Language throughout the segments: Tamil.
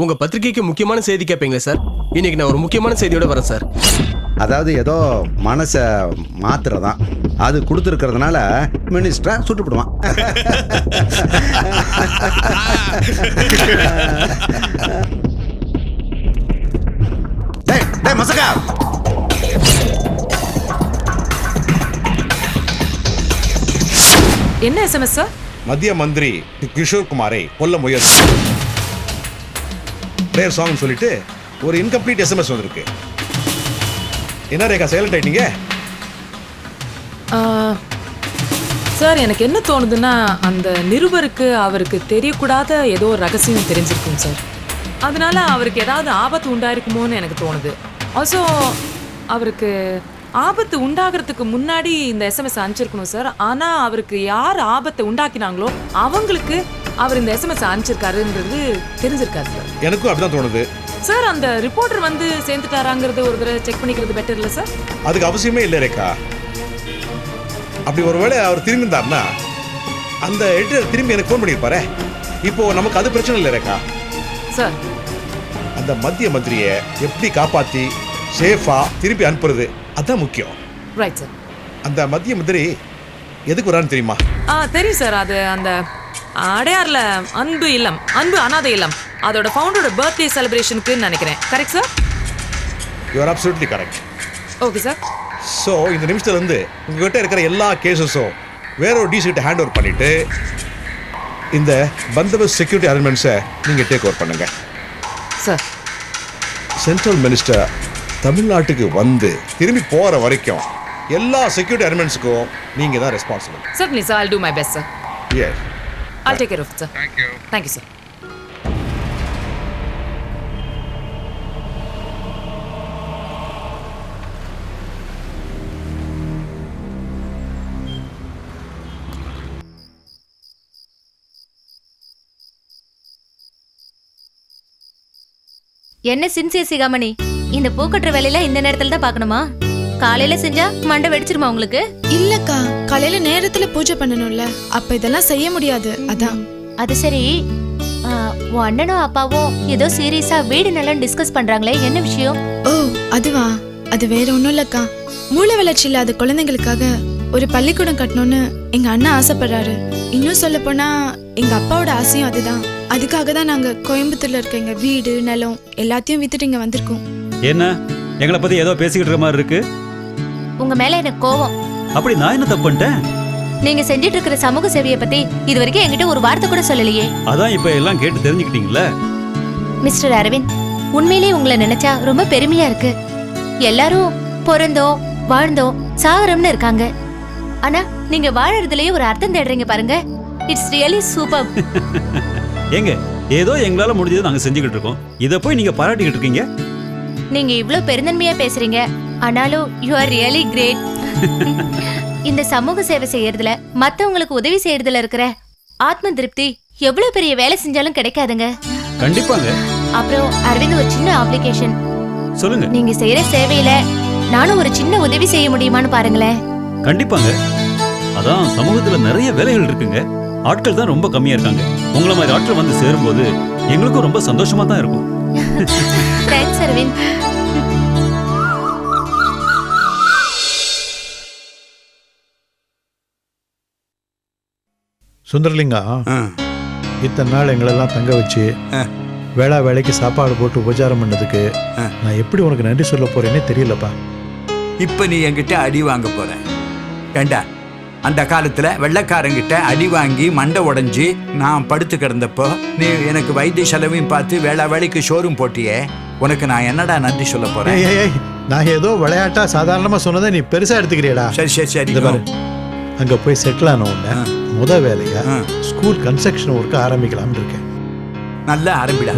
உங்க பத்திரிகைக்கு முக்கியமான செய்தி கேட்பீங்களா சார்? இன்னைக்கு நான் ஒரு முக்கியமான செய்தியோட வரேன் சார். அதாவது ஏதோ மனசை மாத்திரதான் அது கொடுத்துருக்கிறதுனால மினிஸ்டரை சுட்டுப்பிடுவான். மசகா என்ன SMS சார்? மத்திய மந்திரி கிஷோர் குமாரை கொல்ல முயற்சி பிரேயர் சாங் சொல்லிட்டு ஒரு இன்கம்ப்ளீட் SMS வந்திருக்கு. என்ன ரேகா சைலண்ட் ஆயிட்டீங்க? சார் எனக்கு என்ன தோணுதுன்னா அந்த நிருபருக்கு அவருக்கு தெரியக்கூடாத ஏதோ ஒரு ரகசியம் தெரிஞ்சிருக்கும் சார். அதனால அவருக்கு ஏதாவது ஆபத்து உண்டாயிருக்குமோன்னு எனக்கு தோணுது. ஆல்சோ அவருக்கு ஆபத்து உண்டாகிறதுக்கு முன்னாடி இந்த SMS அனுப்பிச்சிருக்கணும் சார். ஆனால் அவருக்கு யார் ஆபத்தை உண்டாக்கினாங்களோ அவங்களுக்கு அவர் இந்த SMS அனுப்பிச்சிருக்காருன்றது தெரிஞ்சிருக்காரு சார். எனக்கும் அப்படிதான் தோணுது சார். அந்த ரிப்போர்ட்டர் வந்து சேர்ந்துட்டாராங்கிறது ஒரு தடவை செக் பண்ணிக்கிறது பெட்டர் இல்லை சார்? அதுக்கு அவசியமே இல்லை ரேகா. அப்படி ஒருவேளை அவர் திரும்பியிருந்தாருன்னா அந்த எடிட்டர் திரும்பி எனக்கு ஃபோன் பண்ணியிருப்பாரு. இப்போ நமக்கு அது பிரச்சனை இல்லை ரேகா. சார் அந்த மத்திய மந்திரியை எப்படி காப்பாற்றி சேஃபா திருப்பி அனுப்புறது அதான் முக்கியம். Right sir. அந்த மத்திய மந்திரி எதுக்கு வரான்னு தெரியுமா? தெரியும் சார். அது அந்த அடையார்ல அன்பு இல்லம், அன்பு அனாதை இல்லம், அதோட ஃபவுண்டரோட பர்த்டே செலிப்ரேஷனுக்கு நினைக்கிறேன். Correct sir? You are absolutely correct. Okay sir. So இந்த நிமிஷத்துலேருந்து உங்ககிட்ட இருக்கிற எல்லா கேசஸும் வேற ஒரு டிசிகிட்ட ஹேண்ட் ஓவர் பண்ணிட்டு இந்த பந்தோபஸ்த் செக்யூரிட்டி அரேஞ்ச்மெண்ட்ஸை நீங்கள் டேக் ஓவர் பண்ணுங்க சார். சென்ட்ரல் மினிஸ்டர் தமிழ்நாட்டுக்கு வந்து திரும்பி போகிற வரைக்கும் எல்லா செக்யூரிட்டி அரேஞ்ச்மெண்ட்ஸுக்கும் நீங்கள் தான் responsible. Certainly sir, I'll do my best sir. Yes. I'll take care of it sir. Thank you. Thank you sir. என்ன சின்சியர் சிகாமணி, இந்த பூக்கட்டுற வேலையில இந்த நேரத்துல தான் பார்க்கணுமா? காலையில செஞ்சா மண்டை வெடிச்சிருமா உங்களுக்கு? இல்லக்கா, காலையில நேரத்துல பூஜை பண்ணணும்ல, அப்ப இதெல்லாம் செய்ய முடியாது. அதான். அது சரி, உன் அண்ணனும் அப்பாவும் ஏதோ சீரியஸா வீடு நலம் டிஸ்கஸ் பண்றாங்களே, என்ன விஷயம்? ஓ அதுவா? அது வேற ஒண்ணும் இல்லக்கா. மூளை வளர்ச்சி இல்லாத குழந்தைங்களுக்காக ஒரு பள்ளிக்கூடம் கட்டணும்னு எங்க அண்ணன் ஆசைப்படுறாரு. இன்னும் சொல்ல போனா எங்க அப்பாவோட ஆசையும் அதுதான். அதுக்காக தான் நாங்க கோயம்புத்தூர்ல இருக்க எங்க வீடு நிலம் எல்லாத்தையும் வித்துட்டு இங்க வந்திருக்கோம். என்ன எங்களை பத்தி ஏதோ பேசிக்கிட்டு இருக்க மாதிரி இருக்கு? உங்க மேல எனக்கு கோவம். அப்படி நான் என்ன தப்பு பண்ணிட்டேன்? நீங்க செஞ்சிட்டு இருக்கிற சமூக சேவையை பத்தி இது வரைக்கும் என்கிட்ட ஒரு வார்த்தை கூட சொல்லலையே. அதான் இப்ப எல்லாம் கேட்டு தெரிஞ்சுக்கிட்டீங்களா? மிஸ்டர் அரவிந்த், உண்மையிலேயே உங்களை நினைச்சா ரொம்ப பெருமையா இருக்கு. எல்லாரும் பிறந்தோம் வாழ்ந்தோம் சாகரம்னு இருக்காங்க. ஆனா நீங்க வாழறதுலயே ஒரு அர்த்தம் தேடுறீங்க பாருங்க. It's really super. ஏங்க ஏதோ எங்களால முடிஞ்சது நாங்க செஞ்சுக்கிட்டு இருக்கோம். இத போய் நீங்க பாராட்டிக்கிட்டு இருக்கீங்க. நீங்க இவ்ளோ பெருந்தன்மையா பேசுறீங்க, ஆனாலும் யூ ஆர் ரியலி கிரேட். இந்த சமூக சேவை செய்யறதுல மத்தவங்களுக்கு உதவி செய்யறதுல இருக்கிற ஆத்ம திருப்தி எவ்வளவு பெரிய வேலை செஞ்சாலும் கிடைக்காதுங்க. கண்டிப்பாங்க. அப்புறம் அரவிந்த், ஒரு சின்ன அப்ளிகேஷன். சொல்லுங்க. நீங்க செய்யற சேவையில நானும் ஒரு சின்ன உதவி செய்ய முடியுமான்னு பாருங்களேன். கண்டிப்பாங்க. அதான் சமூகத்துல நிறைய வேலைகள் இருக்குங்க. ஆட்கள் தான் ரொம்ப கம்மியா இருக்காங்க. உங்களை மாதிரி ஆட்கள் வந்து சேரும்போது எங்களுக்கும் ரொம்ப சந்தோஷமா தான் இருக்கும். தேங்க்ஸ் அரவிந்த். சுந்தரலிங்கா, இத்தனை நாள் எங்களெல்லாம் தங்க வச்சு வேளா வேலைக்கு சாப்பாடு போட்டு உபச்சாரம் பண்ணதுக்கு நான் எப்படி உனக்கு நன்றி சொல்ல போறேன்னே தெரியலப்பா. இப்ப நீ என்கிட்ட அடி வாங்க போற. ஏண்டா, அந்த காலத்துல வெள்ளைக்காரங்கிட்ட அடி வாங்கி மண்டை உடைஞ்சி நான் படுத்து கிடந்தப்போ நீ எனக்கு வைத்திய செலவையும் பார்த்து வேளா வேலைக்கு ஷோரூம் போட்டியே, உனக்கு நான் என்னடா நன்றி சொல்ல போறேன்? நான் ஏதோ விளையாட்டா சாதாரணமா சொன்னதை நீ பெருசா எடுத்துக்கிறியடா. சரி சரி சரி. பாரு, அங்க போய் செட்டில் ஆன உடனே முத வேலையா ஸ்கூல் கன்ஸ்ட்ரக்ஷன் ஒர்க் ஆரம்பிக்கலாம்னு இருக்கேன். நல்லா ஆரம்பிடா.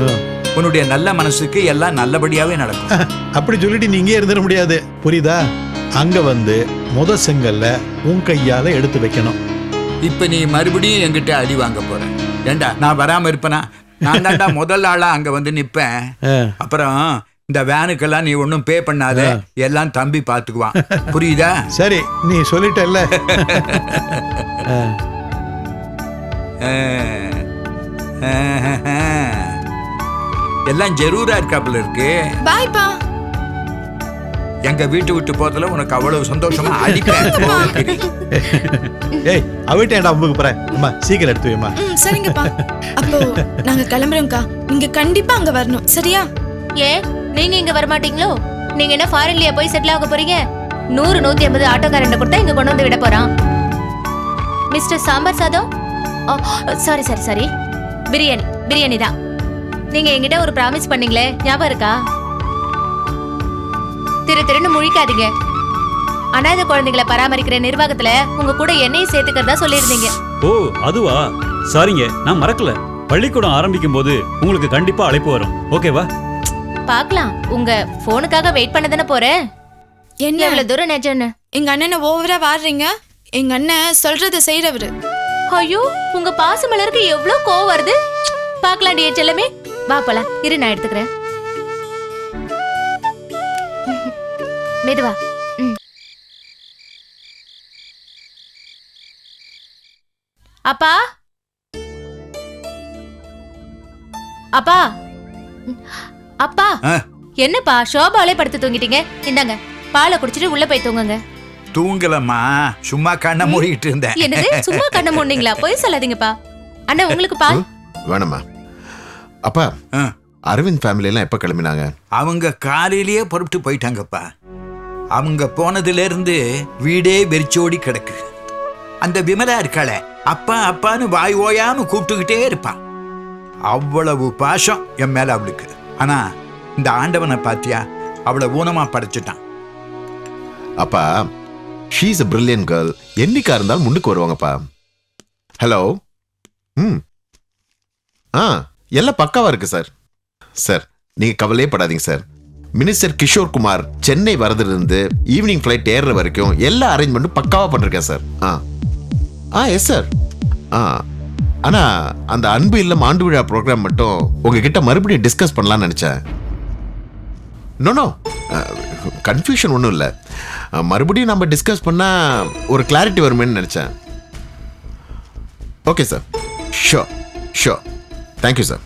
உன்னுடைய நல்ல மனசுக்கு எல்லாம் நல்லபடியாவே நடக்கும். அப்படி சொல்லிட்டு நீ இங்கே இருந்துட முடியாது, புரியுதா? அங்க வந்து முத செங்கல்ல உன் கையால எடுத்து வைக்கணும். இப்ப நீ மறுபடியும் என்கிட்ட அடி வாங்க போற. ஏண்டா, நான் வராம இருப்பேனா? நான் தாண்டா முதல் ஆளா அங்க வந்து நிப்பேன். அப்புறம் இந்த வேனுக்கெல்லாம் நீ ஒன்னும் பே பண்ணாத, எல்லாம் தம்பி பாத்துக்குவான். புரியுதா? சரி, நீ சொல்லிட்டல்ல. எல்லாம் ஜரூரா இருக்காப்புல இருக்கு. பாய்ப்பா. எங்க வீட்டு விட்டு போறதுல உனக்கு அவ்வளவு சந்தோஷமா அடிப்பேன். ஏய் அவிட்டேன்டா உங்களுக்கு போறேன். அம்மா சீக்கிரம் எடுத்து வைம்மா. சரிங்கப்பா. அப்போ நாங்க கிளம்புறோம்க்கா. நீங்க கண்டிப்பா அங்க வரணும், சரியா? ஏன் நீங்க இங்க வர மாட்டீங்களோ? நீங்க என்ன ஃபாரின்லயா போய் செட்டில் ஆக போறீங்க? 100-150 ஆட்டோக்காரண்ட கொடுத்தா இங்க கொண்டு வந்து விட போறான். மிஸ்டர் சாம்பார் சாதம், சாரி பிரியாணி தான். நீங்க என்கிட்ட ஒரு ப்ராமிஸ் பண்ணீங்களே, ஞாபகம் இருக்கா? திருன்னு முழிக்காதீங்க. அனாதை குழந்தைகளை பராமரிக்கிற நிர்வாகத்துல உங்க கூட என்னையும் சேர்த்துக்கிறதா சொல்லியிருந்தீங்க. ஓ அதுவா? சாரிங்க, நான் மறக்கல. பள்ளிக்கூடம் ஆரம்பிக்கும் போது உங்களுக்கு கண்டிப்பா அழைப்பு வரும். ஓகேவா? பாக்கலாம். உங்க போனுக்காக வெயிட் பண்ண தானே போறேன். என்ன எவ்வளவு தூரம் நிஜம்னு? எங்க அண்ணனை ஓவரா வாடுறீங்க. எங்க அண்ணன் சொல்றத செய்யறவரு. ஐயோ, உங்க பாசமலருக்கு எவ்வளவு கோவம் வருது. பாக்கலாண்டி செல்லமே, வா போலாம். இரு, நான் எடுத்துக்கிறேன். மெதுவா. அப்பா அப்பா அப்பா, என்னப்பா ஷோபாலே படுத்து தூங்கிட்டீங்க? இந்தாங்க பாலை குடிச்சிட்டு உள்ள போய் தூங்குங்க. தூங்கலம்மா, சும்மா கண்ணை மூடிட்டு இருந்தேன். என்னது சும்மா கண்ணை மூடிங்களா? போய் சொல்லாதீங்கப்பா. அண்ணா உங்களுக்கு பால் வேணாமா? அப்பா, அரவிந்த் ஃபேமிலி எல்லாம் எப்ப கிளம்பினாங்க? அவங்க காலையிலேயே புறப்பட்டு போயிட்டாங்கப்பா. அவங்க போனதுல இருந்து வீடே வெறிச்சோடி கிடக்கு. அந்த விமலா இருக்காள, அப்பா அப்பான்னு வாய் ஓயாம கூப்பிட்டுக்கிட்டே இருப்பா. அவ்வளவு பாசம் என் மேல அவளுக்கு. ஆனா இந்த ஆண்டவனை பாத்தியா, அவளை ஊனமா படைச்சிட்டான். அப்பா, she is a brilliant girl. என்னைக்கா இருந்தாலும் முன்னுக்கு வருவாங்கப்பா. ஹலோ. எல்லாம் பக்காவா இருக்கு சார். சார் நீங்க கவலையே படாதீங்க சார். மினிஸ்டர் கிஷோர் குமார் சென்னை வரதுல இருந்து ஈவினிங் ஃபிளைட் ஏறுற வரைக்கும் எல்லா அரேஞ்ச்மெண்ட்டும் பக்காவா பண்ணிருக்கேன் சார். Yes sir. ஆனா அந்த அன்பு இல்லம் ஆண்டு விழா ப்ரோக்ராம் மட்டும் உங்ககிட்ட மறுபடியும் டிஸ்கஸ் பண்ணலாம்னு நினைச்சேன். நோ கன்ஃபியூஷன் ஒன்றும் இல்லை. மறுபடியும் நம்ம டிஸ்கஸ் பண்ணா ஒரு கிளாரிட்டி வருமேன்னு நினைச்சேன். Okay sir. Sure. Thank you sir.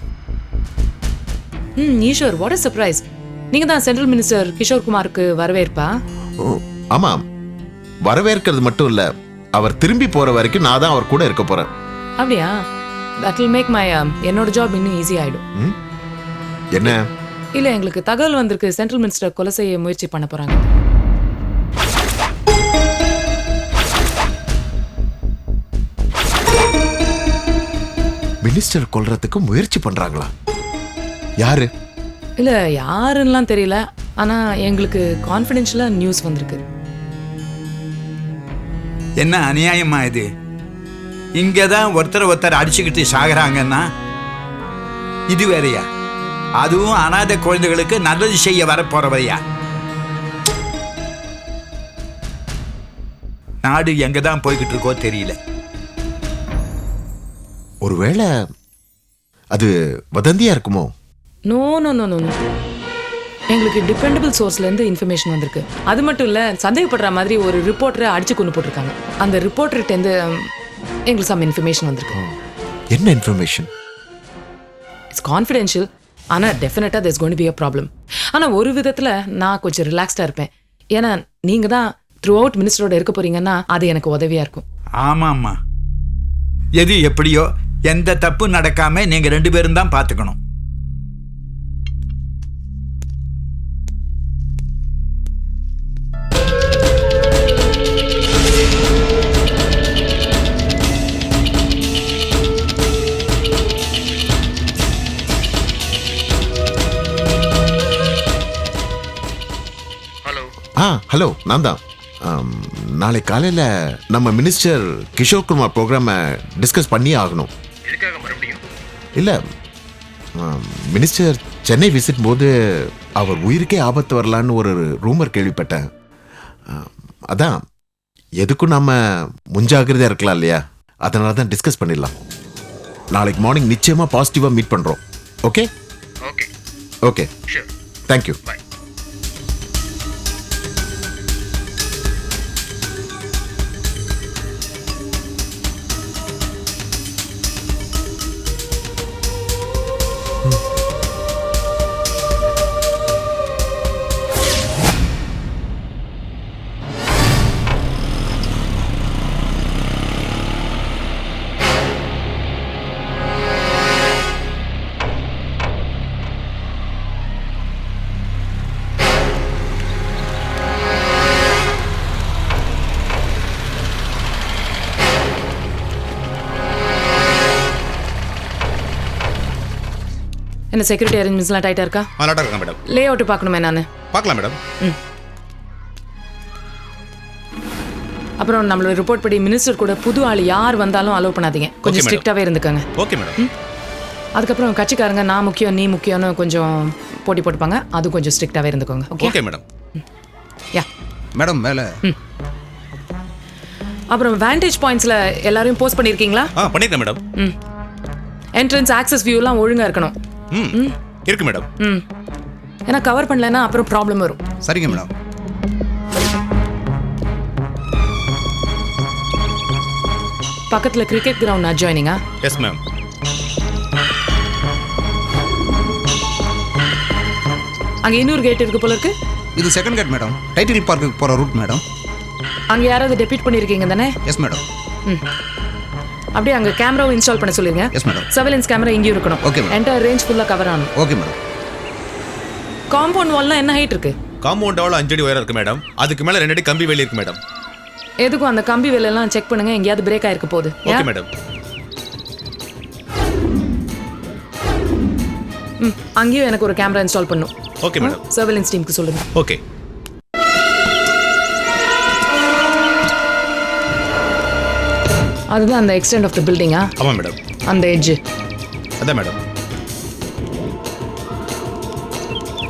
Eswar, what a surprise. நீங்க தான் சென்ட்ரல் மினிஸ்டர் கிஷோர் குமாருக்கு வரவேற்பா? ஆமாம், வரவேற்கிறது மட்டும் இல்ல, அவர் திரும்பி போற வரைக்கும் நான் தான் அவர் கூட இருக்க போறேன். அப்படியா? that will make my என்னோட ஜாப் இன்னும் ஈஸி ஆயிடும். என்ன? இல்ல, எங்களுக்கு தகவல் வந்திருக்கு, சென்ட்ரல் மினிஸ்டர் கொலை செய்ய முயற்சி பண்ண போறாங்க. மினிஸ்டர் கொல்றதுக்கு முயற்சி பண்றாங்களா? யாரு? இல்ல யாருன்னெலாம் தெரியல, ஆனா எங்களுக்கு கான்ஃபிடென்ஷியலா நியூஸ் வந்திருக்கு. என்ன அநியாயமா இது? இங்கதான் ஒருத்தர் அடிச்சுக்கிட்டு சாகுறாங்கன்னா இது வேறையா? அதுவும் அனாதை குழந்தைகளுக்கு நல்லது செய்ய வரப்போறவையா? நாடு எங்கதான் போய்கிட்டு இருக்கோ தெரியல. ஒருவேளை அது வதந்தியா இருக்குமோ? நோ, எங்களுக்கு டிபெண்டபிள் சோர்ஸ்ல இருந்து இன்ஃபர்மேஷன் வந்திருக்கு. அது மட்டும் இல்ல, சந்தேகப்படுற மாதிரி ஒரு ரிப்போர்ட்டரை அடிச்சு கொண்டு போட்டிருக்காங்க. அந்த ரிப்போர்ட்டர்கிட்ட இருந்து எங்களுக்கு சம் இன்ஃபர்மேஷன் வந்திருக்கு. என்ன இன்ஃபர்மேஷன்? இட்ஸ் கான்ஃபிடென்ஷியல், ஆனா டெஃபினட்டா there's going to be a problem. ஆனா ஒரு விதத்துல நான் கொஞ்சம் ரிலாக்ஸ்டா இருப்பேன். ஏன்னா நீங்க தான் த்ரூ அவுட் மினிஸ்டரோட இருக்க போறீங்கன்னா அது எனக்கு உதவியா இருக்கும். ஆமாம்மா, எது எப்படியோ எந்த தப்பு நடக்காம நீங்க 2 பேரும் தான் பாத்துக்கணும். ஹலோ, நான் தான். நாளை காலையில் நம்ம மினிஸ்டர் கிஷோர் குமார் ப்ரோக்ராமை டிஸ்கஸ் பண்ணியே ஆகணும். இல்லை, மினிஸ்டர் சென்னை விசிட் போது அவர் உயிருக்கே ஆபத்து வரலான்னு ஒரு ரூமர் கேள்விப்பட்டேன். அதான் எதுக்கும் நம்ம முன்ஜாகிரதையாக இருக்கலாம் இல்லையா? அதனால தான் டிஸ்கஸ் பண்ணிடலாம். நாளைக்கு மார்னிங் நிச்சயமாக பாசிட்டிவாக மீட் பண்ணுறோம். ஓகே? Okay, thank you. என்ன செக்யூரிட்டி அரேஞ்ச்மெண்ட்ஸ்லாம் டைட்டாக இருக்கா? நல்லாட்டா இருக்கேன் மேடம். லே அவுட் பார்க்கணுமே நான். பார்க்கலாம் மேடம். அப்புறம் நம்மளோட ரிப்போர்ட் படி மினிஸ்டர் கூட புது ஆள் யார் வந்தாலும் அலோவ் பண்ணாதீங்க. கொஞ்சம் ஸ்ட்ரிக்டாகவே இருந்துக்கோங்க. Okay madam. அதுக்கப்புறம் கட்சிக்காரங்க நான் முக்கியம் நீ முக்கியம்னு கொஞ்சம் போட்டி போட்டுப்பாங்க. அது கொஞ்சம் ஸ்ட்ரிக்டாகவே இருந்துக்கோங்க. Okay madam. யா மேடம் மேலே. அப்புறம் வேண்டேஜ் பாயிண்ட்ஸில் எல்லாரையும் போஸ்ட் பண்ணியிருக்கீங்களா? பண்ணிருக்கேன் மேடம். என்ட்ரன்ஸ் ஆக்சஸ் வியூலாம் ஒழுங்காக இருக்கணும். இருக்கு மேடம். ஏன்னா கவர் பண்ணலன்னா அப்புறம் ப்ராப்ளம் வரும். சரிங்க மேடம். பக்கத்தில் கிரிக்கெட் கிரவுண்ட் அட்ஜாயினிங்கா? Yes ma'am. அங்கே இன்னொரு கேட் இருக்கு போல இருக்கு. இது செகண்ட் கேட் மேடம். டைட்டில் பார்க்குக்கு போகிற ரூட் மேடம். அங்கே யாராவது டெபிட் பண்ணியிருக்கீங்க தானே? Yes madam. அப்படியே அங்கே கேமராவும் இன்ஸ்டால் பண்ண சொல்லிருங்க. Yes madam. சர்வேலன்ஸ் கேமரா இங்கேயும் இருக்கணும். Okay madam. என்டையர் ரேஞ்ச் ஃபுல்லாக கவர் ஆகணும். Okay madam. காம்பவுண்ட் வால்லாம் என்ன ஹைட் இருக்கு? காம்பவுண்ட் வால் 5 அடி உயரம் இருக்கு மேடம். அதுக்கு மேலே 2 அடி கம்பி வேலி இருக்கு மேடம். எதுக்கும் அந்த கம்பி வேலையெல்லாம் செக் பண்ணுங்க. எங்கேயாவது பிரேக் ஆயிருக்க போகுது. Okay madam. அங்கேயும் எனக்கு ஒரு கேமரா இன்ஸ்டால் பண்ணும். Okay madam. சர்வேலன்ஸ் டீமுக்கு சொல்லுங்க. ஓகே. அதுதான் அந்த எக்ஸ்டெண்ட் ஆஃப் த பில்டிங்கா? ஆமாம் மேடம். அந்த எட்ஜ் அதான் மேடம்.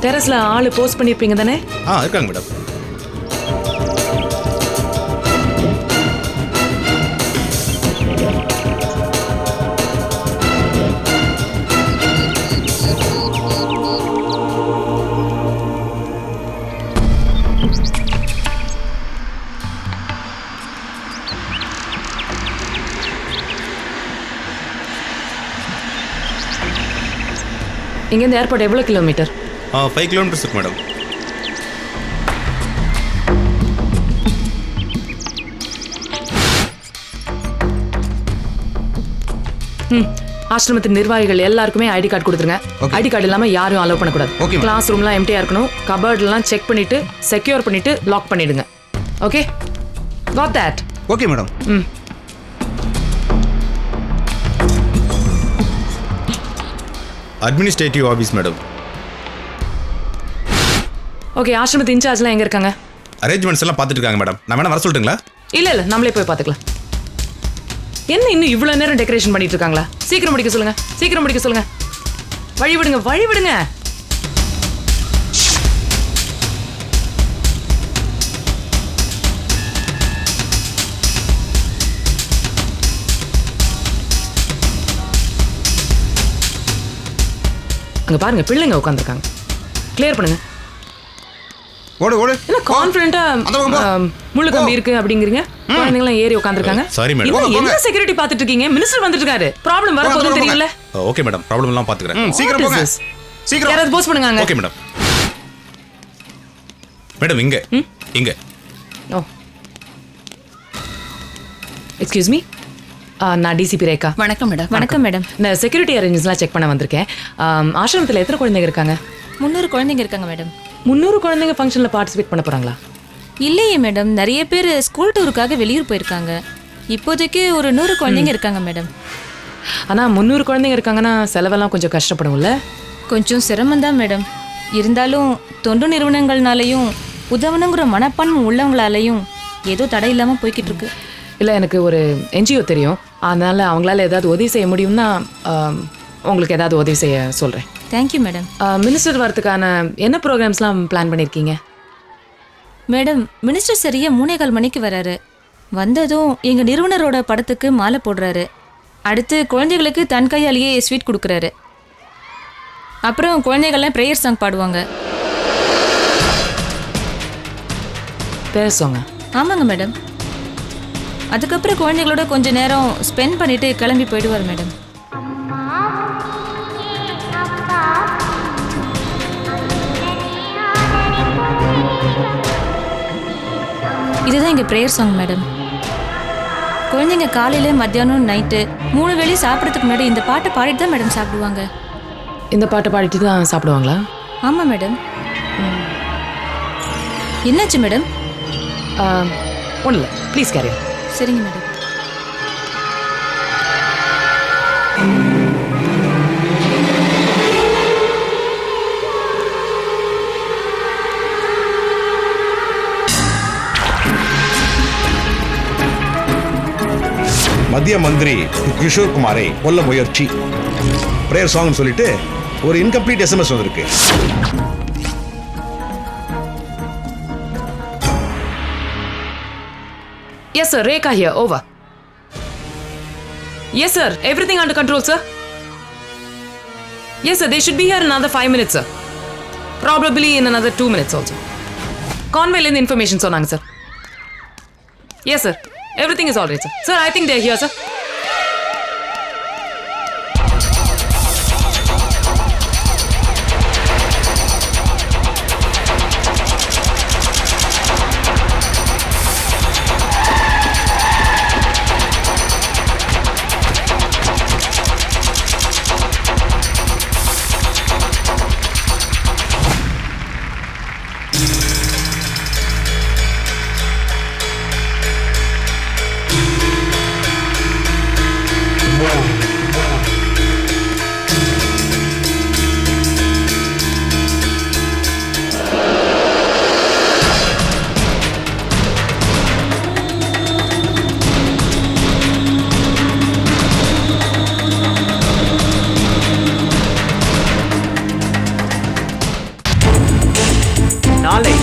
டெரஸ்ல ஆளு போஸ்ட் பண்ணிருப்பீங்க தானே? இருக்காங்க மேடம். இங்கேருந்து ஏர்போர்ட் எவ்வளோ கிலோமீட்டர்? 5 கிலோமீட்டர்ஸ் இருக்கு மேடம். ஆசிரமத்தின் நிர்வாகிகள் எல்லாருக்குமே ஐடி கார்டு கொடுத்துருங்க. ஐடி கார்டு இல்லாமல் யாரும் அலோவ் பண்ணக்கூடாது. கிளாஸ் ரூம்லாம் எம்டியாக இருக்கணும். கபர்ட்லாம் செக் பண்ணிட்டு செக்யூர் பண்ணிட்டு லாக் பண்ணிடுங்க. Okay, got that? Okay madam. Administrative office madam. Okay, ஆசிரமத்து இன்சார்ஜ்லாம் எங்கே இருக்காங்க? அரேஞ்ச்மெண்ட்ஸ் எல்லாம் பார்த்துட்டு இருக்காங்க மேடம். நான் வேணா வர சொல்லட்டுங்களா? இல்லை நம்மளே போய் பார்த்துக்கலாம். என்ன இன்னும் இவ்வளோ நேரம் டெக்கரேஷன் பண்ணிட்டு இருக்காங்களா? சீக்கிரம் முடிக்க சொல்லுங்க. சீக்கிரம் முடிக்க சொல்லுங்க. வழி விடுங்க, வழி விடுங்க. அங்க பாருங்க, பிள்ளைங்க உட்காந்துருக்காங்க. கிளியர் பண்ணுங்க. ஓடு ஓடு. என்ன கான்ஃபிடென்ட்டா முள்ளு கம்பி இருக்கு அப்படிங்கிறீங்க? குழந்தைங்களாம் ஏறி உட்காந்துருக்காங்க. Sorry madam. என்ன செக்யூரிட்டி பார்த்துட்டு இருக்கீங்க? மினிஸ்டர் வந்துட்டு இருக்காரு. ப்ராப்ளம் வர போகுதுன்னு தெரியல. ஓகே மேடம், ப்ராப்ளம் எல்லாம் பார்த்துக்கிறேன். சீக்கிரம் போங்க. சீக்கிரம். யாராவது போஸ்ட் பண்ணுங்க. Okay madam. மேடம் இங்க இங்க. ஓ, எக்ஸ்கியூஸ் மீ, நான் டிசிபி ரேகா. வணக்கம் மேடம். வணக்கம் மேடம். நான் செக்யூரிட்டி அரேஞ்ச்மெண்ட்ஸ்லாம் செக் பண்ண வந்திருக்கேன். ஆசிரமத்தில் எத்தனை குழந்தைங்க இருக்காங்க? 300 குழந்தைங்க இருக்காங்க மேடம். 300 குழந்தைங்க ஃபங்க்ஷனில் பார்ட்டிசிபேட் பண்ண போகிறாங்களா? இல்லையே மேடம், நிறைய பேர் ஸ்கூல் டூருக்காக வெளியூர் போயிருக்காங்க. இப்போதைக்கு ஒரு 100 குழந்தைங்க இருக்காங்க மேடம். ஆனால் 300 குழந்தைங்க இருக்காங்கன்னா செலவெல்லாம் கொஞ்சம் கஷ்டப்படும்ல? கொஞ்சம் சிரமம்தான் மேடம். இருந்தாலும் தொண்டு நிறுவனங்கள்னாலையும் உதவணுங்கிற மனப்பான்மை உள்ளவங்களாலையும் ஏதோ தடை இல்லாமல் போய்கிட்டு இருக்கு. இல்லை, எனக்கு ஒரு என்ஜிஓ தெரியும். அதனால் அவங்களால ஏதாவது உதவி செய்ய முடியும்னா உங்களுக்கு ஏதாவது உதவி செய்ய சொல்கிறேன். Thank you madam. மினிஸ்டர் வரதுக்கான என்ன ப்ரோக்ராம்ஸ்லாம் பிளான் பண்ணியிருக்கீங்க? மேடம், மினிஸ்டர் சரியா 3:15 மணிக்கு வராரு. வந்ததும் எங்கள் நிறுவனரோட படத்துக்கு மாலை போடுறாரு. அடுத்து குழந்தைகளுக்கு தன் கையாலேயே ஸ்வீட் கொடுக்குறாரு. அப்புறம் குழந்தைகள்லாம் ப்ரேயர் சாங் பாடுவாங்க. பேர் சாங்க? ஆமாங்க மேடம். அதுக்கப்புறம் குழந்தைகளோட கொஞ்ச நேரம் ஸ்பெண்ட் பண்ணிட்டு கிளம்பி போயிடுவார் மேடம். இதுதான் எங்கள் ப்ரேயர் சாங் மேடம். குழந்தைங்க காலையில் மத்தியானம் நைட்டு 3 வேளை சாப்பிட்றதுக்கு முன்னாடி இந்த பாட்டை பாடிட்டு தான் மேடம் சாப்பிடுவாங்க. இந்த பாட்டை பாடிட்டு தான் சாப்பிடுவாங்களா? ஆமாம் மேடம். என்னாச்சு மேடம்? ஒன்றும் இல்லை, ப்ளீஸ் கேரி. சரிங்க மேடம். மத்திய மந்திரி கிஷோர் குமாரை கொல்ல முயற்சி பிரேயர் சாங் சொல்லிட்டு ஒரு இன்கம்ப்ளீட் எஸ்எம்எஸ் வந்திருக்கு. Yes, sir. Rekha here. Over. Yes, sir. Everything under control, sir. Yes, sir. They should be here in another 5 minutes, sir. Probably in another 2 minutes also. Conway in the information, sir. Yes, sir. Everything is all right, sir. Sir, I think they're here, sir. நாளை